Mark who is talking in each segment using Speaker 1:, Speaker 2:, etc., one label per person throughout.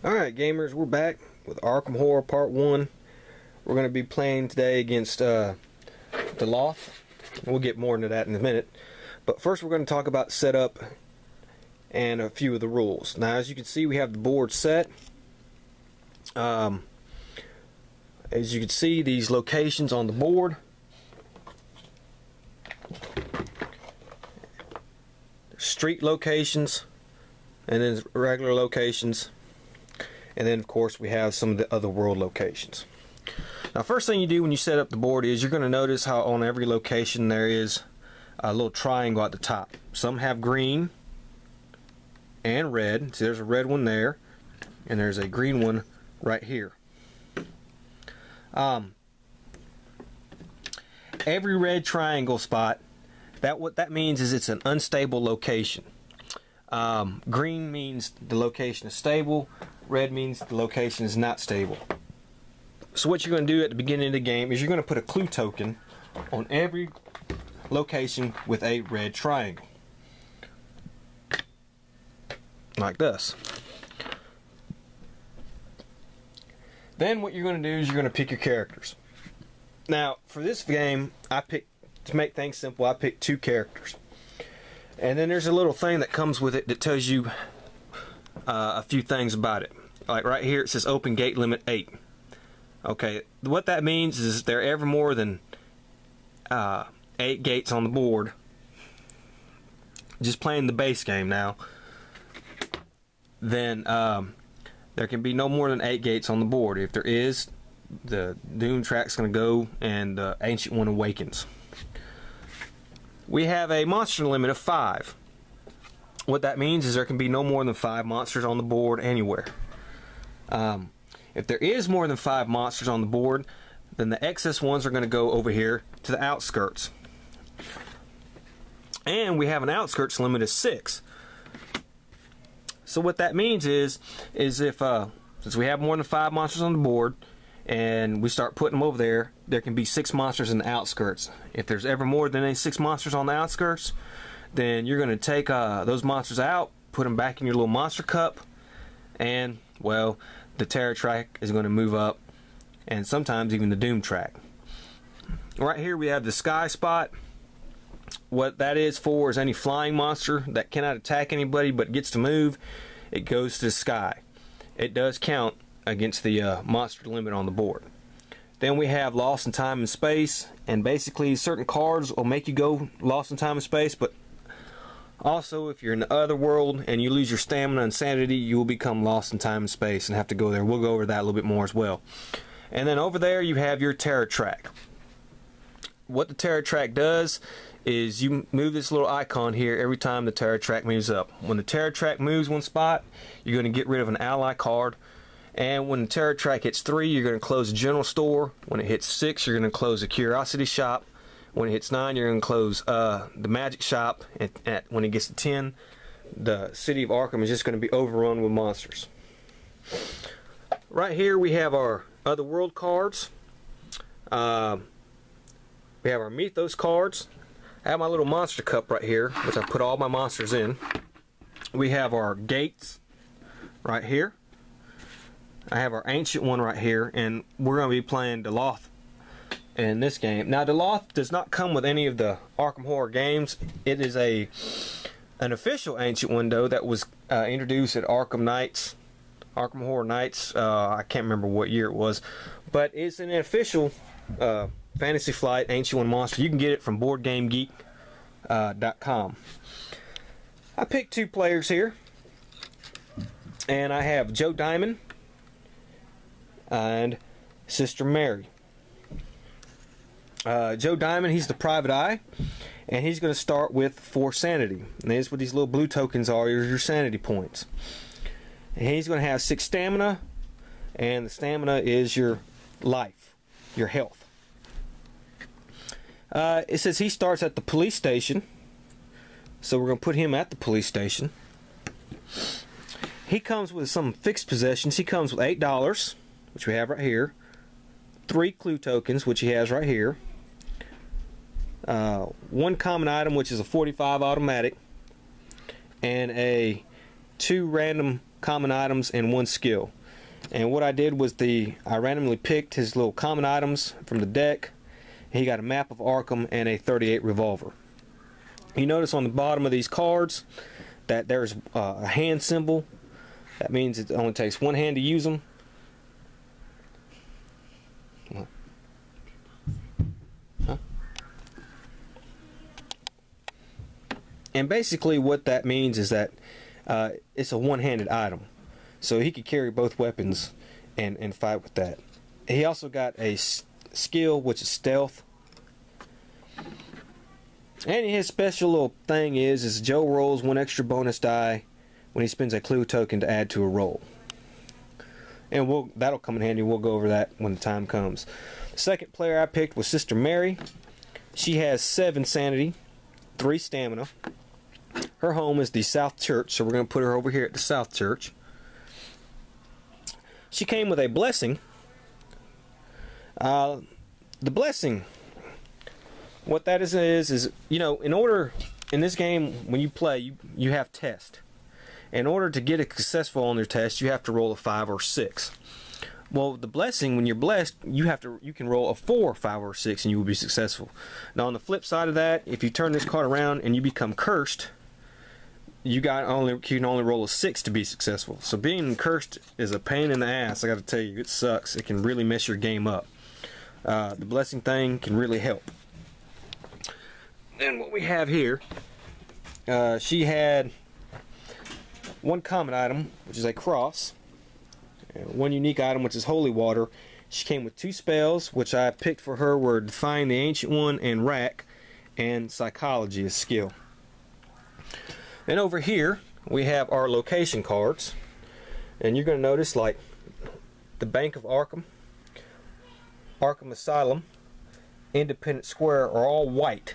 Speaker 1: Alright gamers, we're back with Arkham Horror Part 1. We're going to be playing today against daoloth. We'll get more into that in a minute. But first we're going to talk about setup and a few of the rules. Now as you can see, we have the board set. As you can see, these locations on the board. Street locations, and then regular locations. And then of course we have some of the other world locations. Now first thing you do when you set up the board is you're going to notice how on every location there is a little triangle at the top. Some have green and red. So there's a red one there, and there's a green one right here. Every red triangle spot, what that means is it's an unstable location. Green means the location is stable. Red means the location is not stable. So what you're going to do at the beginning of the game is you're going to put a clue token on every location with a red triangle. Like this. Then what you're going to do is you're going to pick your characters. Now for this game, to make things simple, I picked 2 characters. And then there's a little thing that comes with it that tells you a few things about it. Like right here it says open gate limit 8. Okay, what that means is if there are ever more than 8 gates on the board, just playing the base game now, then there can be no more than 8 gates on the board. If there is, the doom track's going to go and the ancient one awakens. We have a monster limit of 5. What that means is there can be no more than 5 monsters on the board anywhere. If there is more than 5 monsters on the board, then the excess ones are going to go over here to the outskirts. And we have an outskirts limit of 6. So what that means is if since we have more than 5 monsters on the board and we start putting them over there, there can be 6 monsters in the outskirts. If there's ever more than any 6 monsters on the outskirts, then you're going to take those monsters out, put them back in your little monster cup, and well, the terror track is going to move up, and sometimes even the doom track. Right here we have the sky spot. What that is for is any flying monster that cannot attack anybody but gets to move, it goes to the sky. It does count against the monster limit on the board. Then we have lost in time and space, and basically certain cards will make you go lost in time and space, but also if you're in the other world and you lose your stamina and sanity, you will become lost in time and space and have to go there. We'll go over that a little bit more as well. And then over there you have your terror track. What the terror track does is you move this little icon here every time the terror track moves up. When the terror track moves one spot, you're going to get rid of an ally card. And when the terror track hits 3, you're going to close the general store. When it hits 6, you're going to close the curiosity shop. When it hits 9, you're going to close the magic shop. When it gets to 10, the city of Arkham is just going to be overrun with monsters. Right here we have our other world cards. We have our Mythos cards. I have my little monster cup right here, which I put all my monsters in. We have our gates right here. I have our ancient one right here, and we're going to be playing daoloth in this game. Now daoloth does not come with any of the Arkham Horror games. It is an official ancient one though that was introduced at Arkham Horror Nights. I can't remember what year it was, but it's an official Fantasy Flight ancient one monster. You can get it from BoardGameGeek.com. I picked 2 players here, and I have Joe Diamond and Sister Mary. Joe Diamond, he's the private eye, and he's going to start with 4 sanity. And that's what these little blue tokens are, your sanity points. And he's going to have 6 stamina, and the stamina is your life, your health. It says he starts at the police station, so we're going to put him at the police station. He comes with some fixed possessions. He comes with $8, which we have right here, 3 clue tokens, which he has right here, 1 common item, which is a 45 automatic, and a 2 random common items and 1 skill. And what I did was I randomly picked his little common items from the deck. He got a map of Arkham and a .38 revolver. You notice on the bottom of these cards that there's a hand symbol. That means it only takes 1 hand to use them. Huh? And basically what that means is that it's a one-handed item. So he could carry both weapons and fight with that. He also got a skill, which is stealth. And his special little thing is Joe rolls 1 extra bonus die when he spends a clue token to add to a roll. And that'll come in handy. We'll go over that when the time comes. The second player I picked was Sister Mary. She has 7 sanity, 3 stamina. Her home is the South Church, so we're going to put her over here at the South Church. She came with a blessing. The blessing, what that is you know, in this game when you play, you have tests. In order to get a successful on your test, you have to roll a 5 or 6. Well, the blessing, when you're blessed, you can roll a 4, 5, or 6, and you will be successful. Now, on the flip side of that, if you turn this card around and you become cursed, you can only roll a 6 to be successful. So being cursed is a pain in the ass. I got to tell you, it sucks. It can really mess your game up. The blessing thing can really help. And what we have here, she had 1 common item, which is a cross, and 1 unique item, which is holy water. She came with 2 spells, which I picked for her were Define the Ancient One and Rack, and Psychology as skill. And over here we have our location cards, and you're going to notice like the Bank of Arkham, Arkham Asylum, Independence Square are all white.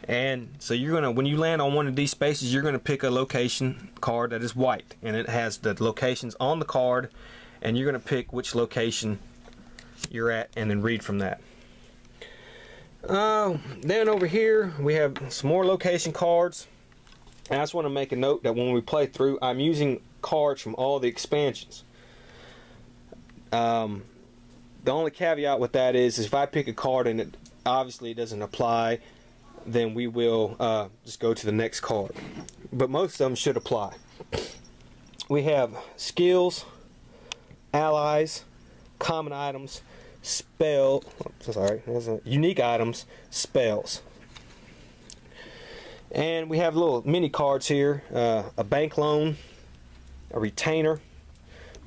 Speaker 1: And so you're gonna, when you land on one of these spaces, you're gonna pick a location card that is white, and it has the locations on the card, and you're gonna pick which location you're at and then read from that. Then over here we have some more location cards. And I just want to make a note that when we play through, I'm using cards from all the expansions. The only caveat with that is if I pick a card and it obviously doesn't apply, then we will just go to the next card. But most of them should apply. We have skills, allies, common items, unique items, spells. And we have little mini cards here, a bank loan, a retainer,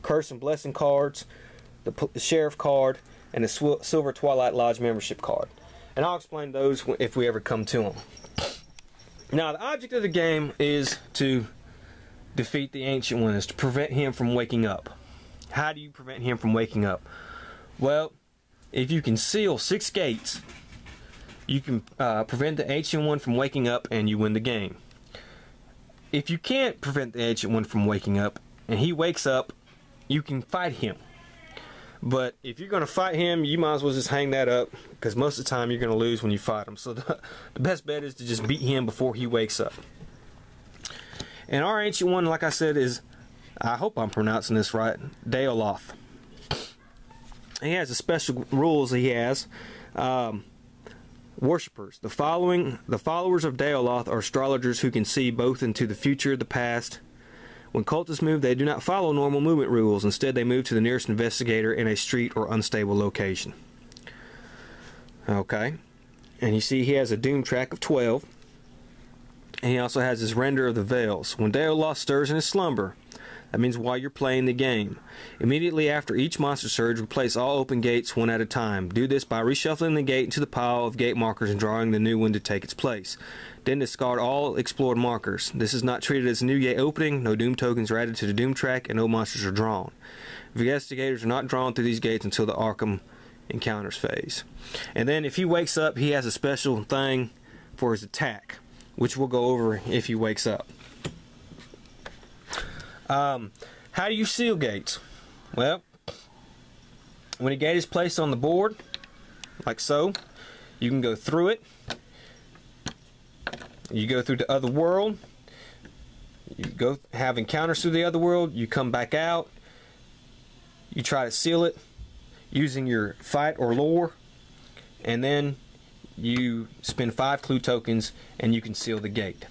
Speaker 1: curse and blessing cards, the sheriff card, and the silver Twilight Lodge membership card. And I'll explain those if we ever come to them. Now, the object of the game is to defeat the Ancient One, is to prevent him from waking up. How do you prevent him from waking up? Well, if you can seal 6 gates, you can prevent the Ancient One from waking up and you win the game. If you can't prevent the Ancient One from waking up and he wakes up, you can fight him. But if you're going to fight him, you might as well just hang that up, because most of the time you're going to lose when you fight him. So the best bet is to just beat him before he wakes up. And our Ancient One, like I said, is, I hope I'm pronouncing this right, Daoloth. He has a special rules he has. Worshippers. The followers of Daoloth are astrologers who can see both into the future and the past. When cultists move, they do not follow normal movement rules. Instead, they move to the nearest investigator in a street or unstable location. Okay. And you see he has a doom track of 12. And he also has his render of the veils. When Daoloth stirs in his slumber, that means while you're playing the game. Immediately after each monster surge, replace all open gates one at a time. Do this by reshuffling the gate into the pile of gate markers and drawing the new one to take its place. Then discard all explored markers. This is not treated as a new gate opening. No doom tokens are added to the doom track, and no monsters are drawn. Investigators are not drawn through these gates until the Arkham encounters phase. And then if he wakes up, he has a special thing for his attack, which we'll go over if he wakes up. How do you seal gates? Well, when a gate is placed on the board, like so, you can go through it. You go through the other world. You go have encounters through the other world, you come back out, you try to seal it using your fight or lore, and then you spend 5 clue tokens and you can seal the gate.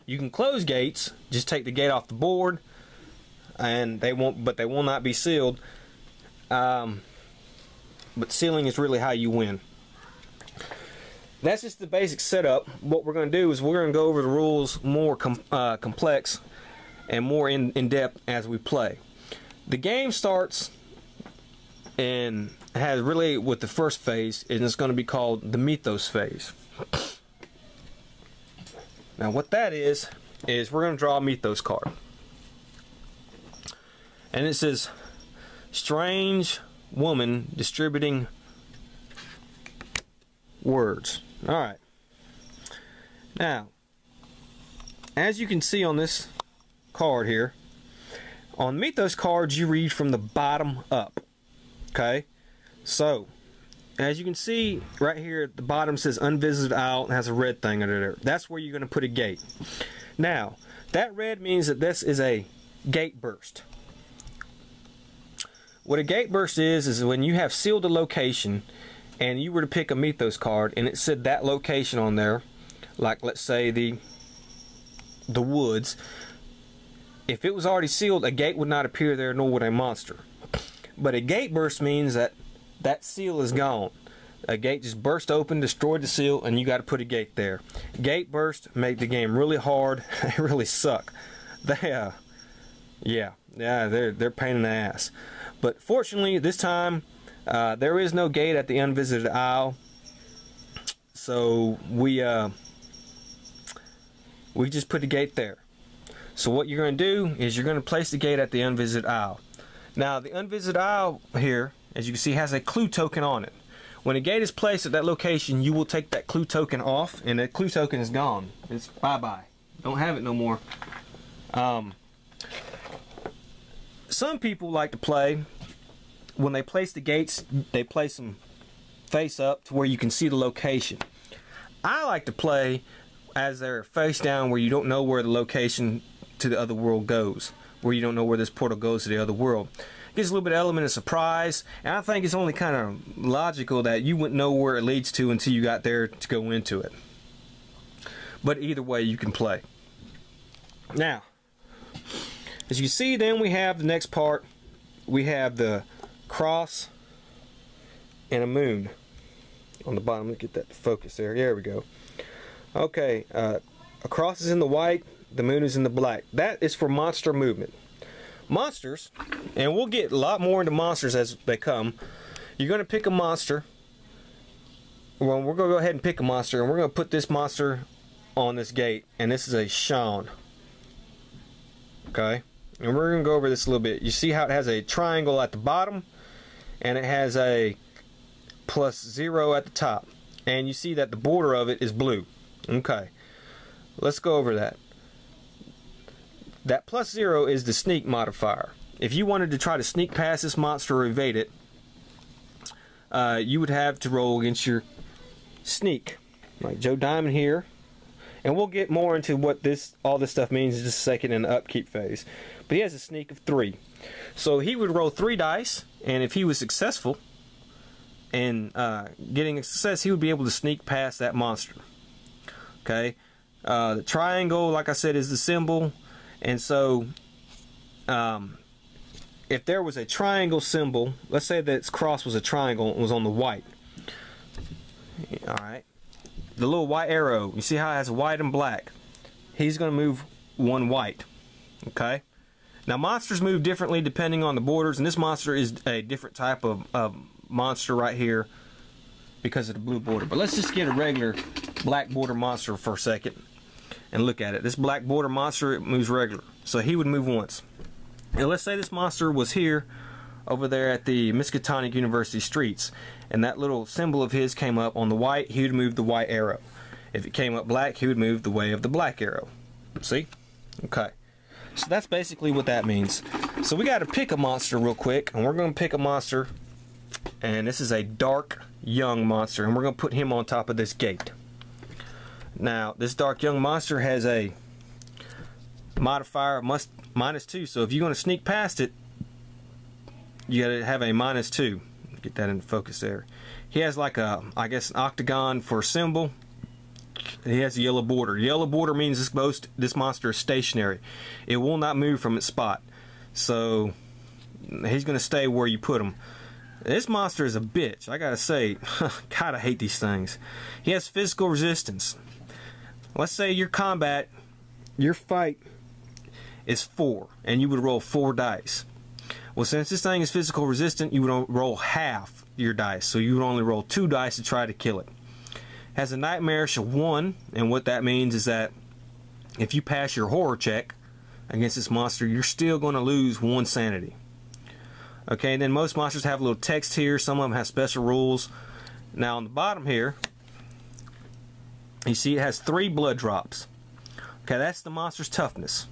Speaker 1: You can close gates, just take the gate off the board, and they will not be sealed. But sealing is really how you win. That's just the basic setup. What we're going to do is we're going to go over the rules more complex and more in depth as we play. The game starts and has really with the first phase, and it's going to be called the Mythos phase. Now what that is we're going to draw a Mythos card. And it says, strange woman distributing words. Alright. Now, as you can see on this card here, on Mythos cards you read from the bottom up. Okay? So, as you can see right here at the bottom says unvisited isle and has a red thing under there. That's where you're going to put a gate. Now, that red means that this is a gate burst. What a gate burst is when you have sealed a location and you were to pick a Mythos card and it said that location on there, like let's say the woods, if it was already sealed, a gate would not appear there, nor would a monster. But a gate burst means that that seal is gone. A gate just burst open, destroyed the seal, and you got to put a gate there. Gate burst make the game really hard. They really suck. They they're pain in the ass. But fortunately, this time there is no gate at the unvisited isle, so we just put a gate there. So what you're going to do is you're going to place the gate at the unvisited isle. Now the unvisited isle here, as you can see, has a clue token on it. When a gate is placed at that location, you will take that clue token off, and that clue token is gone. It's bye-bye. Don't have it no more. Some people like to play, when they place the gates, they place them face up to where you can see the location. I like to play as they're face down, where you don't know where the location to the other world goes, where you don't know where this portal goes to the other world. Gives a little bit of element of surprise, and I think it's only kind of logical that you wouldn't know where it leads to until you got there to go into it. But either way, you can play. Now, as you see, then we have the next part. We have the cross and a moon on the bottom. Let me get that to focus there. There we go. Okay, a cross is in the white, the moon is in the black. That is for monster movement. Monsters, and we'll get a lot more into monsters as they come. You're going to pick a monster. Well, we're going to go ahead and pick a monster, and we're going to put this monster on this gate, and this is a Shawn. Okay, and we're going to go over this a little bit. You see how it has a triangle at the bottom, and it has a +0 at the top, and you see that the border of it is blue. Okay, let's go over that. That +0 is the sneak modifier. If you wanted to try to sneak past this monster or evade it, you would have to roll against your sneak, like Joe Diamond here. And we'll get more into what all this stuff means in just a second in the upkeep phase. But he has a sneak of 3. So he would roll 3 dice, and if he was successful in getting a success, he would be able to sneak past that monster. Okay, the triangle, like I said, is the symbol. And so, if there was a triangle symbol, let's say that its cross was a triangle and was on the white. Alright. The little white arrow, you see how it has white and black? He's going to move 1 white. Okay? Now, monsters move differently depending on the borders, and this monster is a different type of monster right here because of the blue border. But let's just get a regular black border monster for a second and look at it. This black border monster, it moves regular, so he would move once. And let's say this monster was here over there at the Miskatonic University streets, and that little symbol of his came up on the white, he would move the white arrow. If it came up black, he would move the way of the black arrow. See? Okay, so that's basically what that means. So we got to pick a monster real quick, and we're going to pick a monster, and this is a dark young monster, and we're going to put him on top of this gate. Now, this dark young monster has a modifier -2. So if you're going to sneak past it, you got to have a -2. Get that in focus there. He has like a, I guess, an octagon for a symbol. He has a yellow border. Yellow border means this monster is stationary. It will not move from its spot. So he's going to stay where you put him. This monster is a bitch, I gotta say. God, I hate these things. He has physical resistance. Let's say your fight is 4, and you would roll 4 dice. Well, since this thing is physical resistant, you would roll half your dice. So you would only roll 2 dice to try to kill it. Has a nightmarish of 1, and what that means is that if you pass your horror check against this monster, you're still going to lose 1 sanity. Okay, and then most monsters have a little text here. Some of them have special rules. Now on the bottom here, you see it has 3 blood drops. Okay, that's the monster's toughness.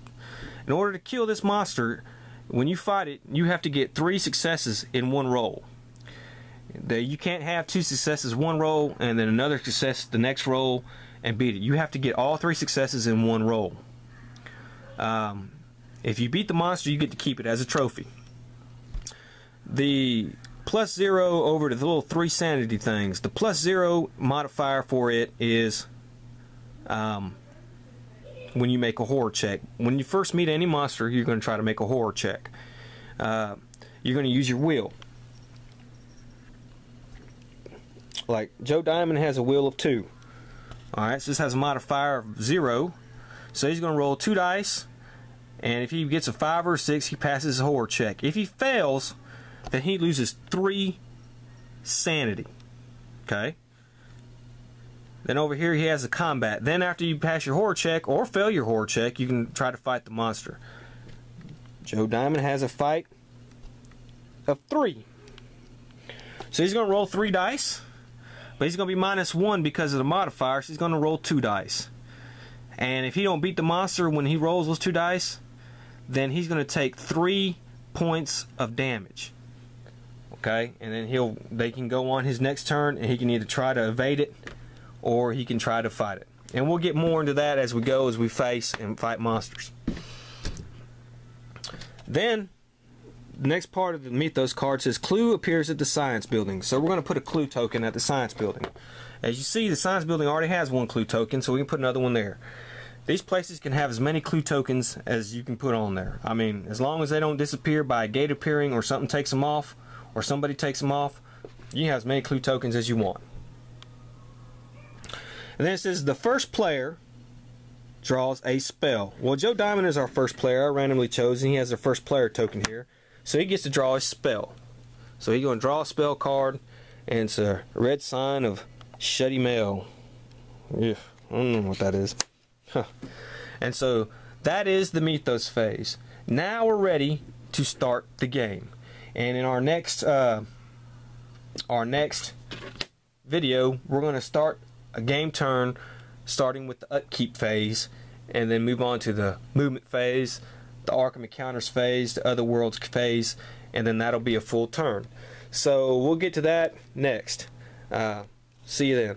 Speaker 1: In order to kill this monster, when you fight it, you have to get 3 successes in 1 roll. You can't have 2 successes 1 roll and then another success the next roll and beat it. You have to get all 3 successes in 1 roll. If you beat the monster, you get to keep it as a trophy. The +0 over to the little 3 sanity things. The +0 modifier for it is when you make a horror check. When you first meet any monster, you're going to try to make a horror check. You're going to use your will. Like Joe Diamond has a will of 2. Alright, so this has a modifier of 0. So he's going to roll 2 dice, and if he gets a 5 or a 6, he passes his horror check. If he fails, then he loses 3 sanity. Okay? Then over here he has a combat. Then after you pass your horror check or fail your horror check, you can try to fight the monster. Joe Diamond has a fight of 3. So he's going to roll 3 dice, but he's going to be -1 because of the modifier, so he's going to roll 2 dice. And if he don't beat the monster when he rolls those 2 dice, then he's going to take 3 points of damage. Okay, and then they can go on his next turn, and he can either try to evade it or he can try to fight it. And we'll get more into that as we go, as we face and fight monsters. Then the next part of the Mythos card says clue appears at the science building. So we're going to put a clue token at the science building. As you see, the science building already has 1 clue token, so we can put another one there. These places can have as many clue tokens as you can put on there. I mean, as long as they don't disappear by a gate appearing or something takes them off, or somebody takes them off, you can have as many clue tokens as you want. And then it says the first player draws a spell. Well, Joe Diamond is our first player. I randomly chose, and he has the first player token here. So he gets to draw a spell. So he's going to draw a spell card, and it's a red sign of shutty mail. Yeah, I don't know what that is. Huh. And so that is the Mythos phase. Now we're ready to start the game. And in our next video, we're going to start a game turn, starting with the upkeep phase, and then move on to the movement phase, the Arkham Encounters phase, the Other Worlds phase, and then that'll be a full turn. So we'll get to that next. See you then.